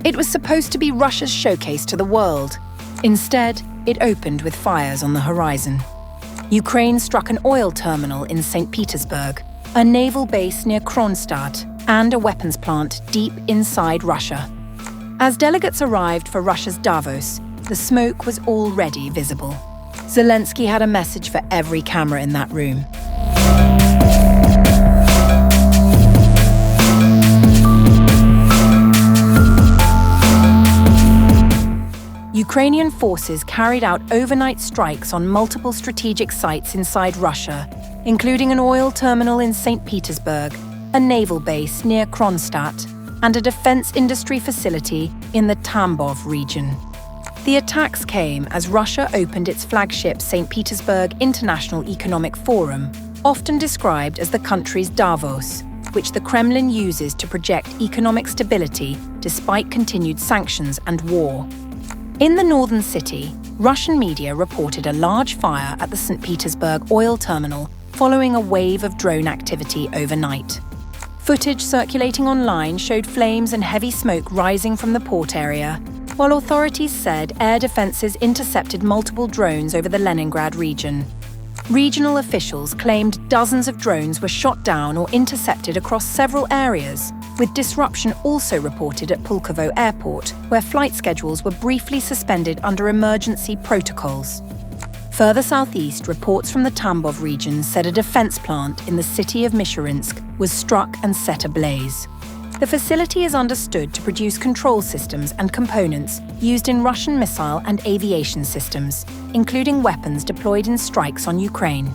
It was supposed to be Russia's showcase to the world. Instead, it opened with fires on the horizon. Ukraine struck an oil terminal in Saint Petersburg, a naval base near Kronstadt, and a weapons plant deep inside Russia. As delegates arrived for Russia's Davos, the smoke was already visible. Zelensky had a message for every camera in that room. Ukrainian forces carried out overnight strikes on multiple strategic sites inside Russia, including an oil terminal in Saint Petersburg, a naval base near Kronstadt, and a defense industry facility in the Tambov region. The attacks came as Russia opened its flagship Saint Petersburg International Economic Forum, often described as the country's Davos, which the Kremlin uses to project economic stability despite continued sanctions and war. In the northern city, Russian media reported a large fire at the St. Petersburg oil terminal following a wave of drone activity overnight. Footage circulating online showed flames and heavy smoke rising from the port area, while authorities said air defenses intercepted multiple drones over the Leningrad region. Regional officials claimed dozens of drones were shot down or intercepted across several areas, with disruption also reported at Pulkovo Airport, where flight schedules were briefly suspended under emergency protocols. Further southeast, reports from the Tambov region said a defense plant in the city of Misherinsk was struck and set ablaze. The facility is understood to produce control systems and components used in Russian missile and aviation systems, including weapons deployed in strikes on Ukraine.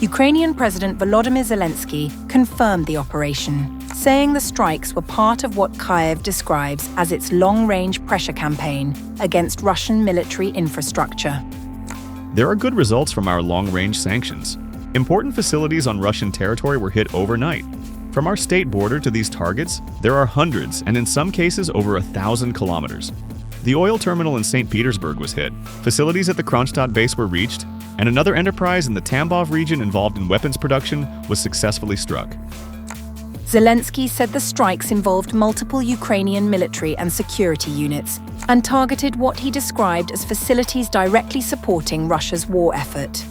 Ukrainian President Volodymyr Zelensky confirmed the operation, saying the strikes were part of what Kyiv describes as its long-range pressure campaign against Russian military infrastructure. There are good results from our long-range sanctions. Important facilities on Russian territory were hit overnight. From our state border to these targets, there are hundreds, and in some cases over 1,000 kilometers. The oil terminal in Saint Petersburg was hit, facilities at the Kronstadt base were reached, and another enterprise in the Tambov region involved in weapons production was successfully struck. Zelensky said the strikes involved multiple Ukrainian military and security units and targeted what he described as facilities directly supporting Russia's war effort.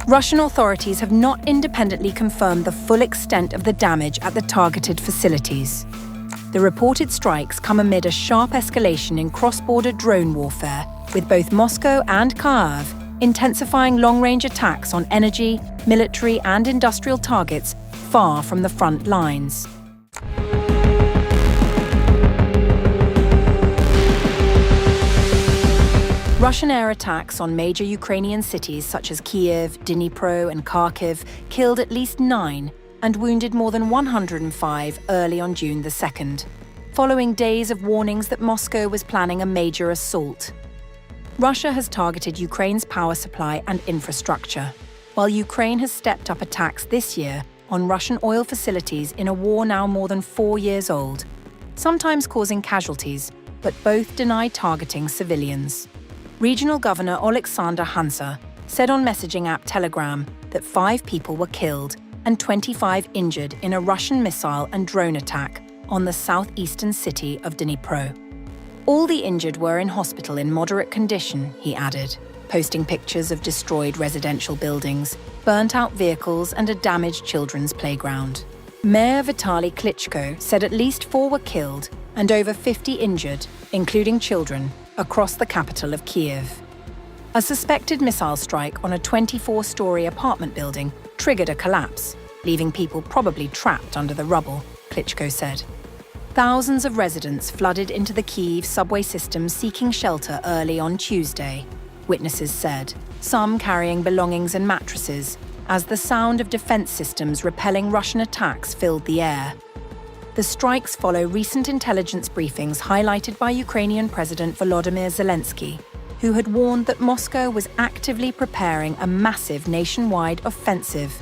Russian authorities have not independently confirmed the full extent of the damage at the targeted facilities. The reported strikes come amid a sharp escalation in cross-border drone warfare, with both Moscow and Kyiv intensifying long-range attacks on energy, military and industrial targets far from the front lines. Russian air attacks on major Ukrainian cities such as Kyiv, Dnipro and Kharkiv killed at least 9 and wounded more than 105 early on June the 2nd, following days of warnings that Moscow was planning a major assault. Russia has targeted Ukraine's power supply and infrastructure, while Ukraine has stepped up attacks this year on Russian oil facilities in a war now more than 4 years old, sometimes causing casualties, but both deny targeting civilians. Regional Governor Alexander Hansa said on messaging app Telegram that 5 people were killed and 25 injured in a Russian missile and drone attack on the southeastern city of Dnipro. All the injured were in hospital in moderate condition, he added, posting pictures of destroyed residential buildings, burnt-out vehicles and a damaged children's playground. Mayor Vitaly Klitschko said at least 4 were killed and over 50 injured, including children, across the capital of Kyiv. A suspected missile strike on a 24-story apartment building triggered a collapse, leaving people probably trapped under the rubble, Klitschko said. Thousands of residents flooded into the Kyiv subway system seeking shelter early on Tuesday, witnesses said, some carrying belongings and mattresses, as the sound of defense systems repelling Russian attacks filled the air. The strikes follow recent intelligence briefings highlighted by Ukrainian President Volodymyr Zelensky, who had warned that Moscow was actively preparing a massive nationwide offensive.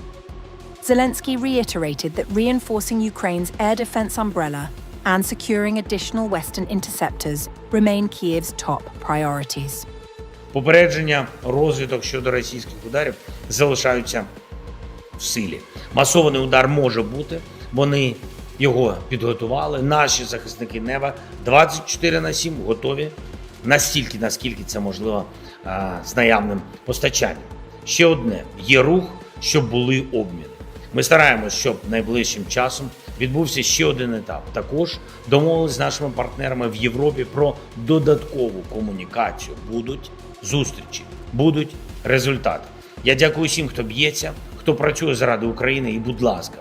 Zelensky reiterated that reinforcing Ukraine's air defense umbrella and securing additional Western interceptors remain Kyiv's top priorities. Попередження, розвідок щодо російських ударів залишаються в силі. Масований удар може бути. Вони Його підготували. Наші захисники неба 24/7 готові настільки, наскільки це можливо з наявним постачанням. Ще одне – є рух, щоб були обміни. Ми стараємось, щоб найближчим часом відбувся ще один етап. Також домовились з нашими партнерами в Європі про додаткову комунікацію. Будуть зустрічі, будуть результати. Я дякую всім, хто б'ється, хто працює заради України і, будь ласка,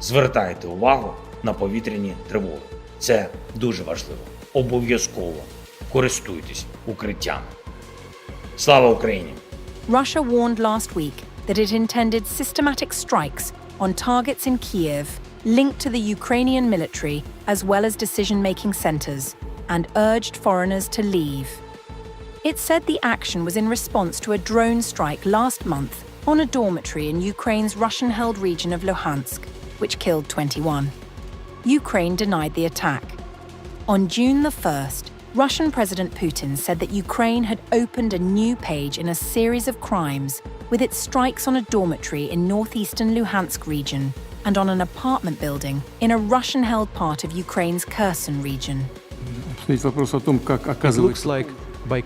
звертайте увагу на повітряні тривоги. Це дуже важливо. Обов'язково користуйтесь укриттями. Слава Україні! Russia warned last week that it intended systematic strikes on targets in Kyiv linked to the Ukrainian military as well as decision-making centers, and urged foreigners to leave. It said the action was in response to a drone strike last month on a dormitory in Ukraine's Russian-held region of Luhansk, which killed 21. Ukraine denied the attack. On June the 1st, Russian President Putin said that Ukraine had opened a new page in a series of crimes with its strikes on a dormitory in northeastern Luhansk region and on an apartment building in a Russian-held part of Ukraine's Kherson region. It looks like by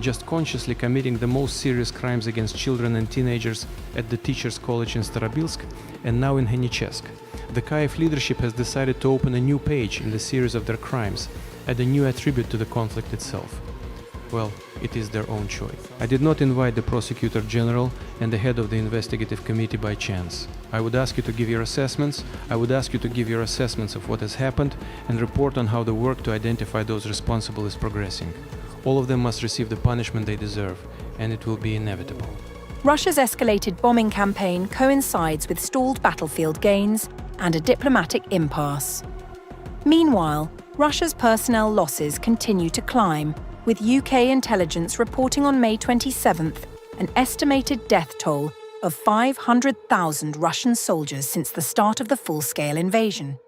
just consciously committing the most serious crimes against children and teenagers at the Teachers' College in Starobilsk and now in Henichesk, the Kyiv leadership has decided to open a new page in the series of their crimes, add a new attribute to the conflict itself. Well, it is their own choice. I did not invite the Prosecutor General and the head of the investigative committee by chance. I would ask you to give your assessments. I would ask you to give your assessments of what has happened and report on how the work to identify those responsible is progressing. All of them must receive the punishment they deserve, and it will be inevitable. Russia's escalated bombing campaign coincides with stalled battlefield gains and a diplomatic impasse. Meanwhile, Russia's personnel losses continue to climb, with UK intelligence reporting on May 27th an estimated death toll of 500,000 Russian soldiers since the start of the full-scale invasion.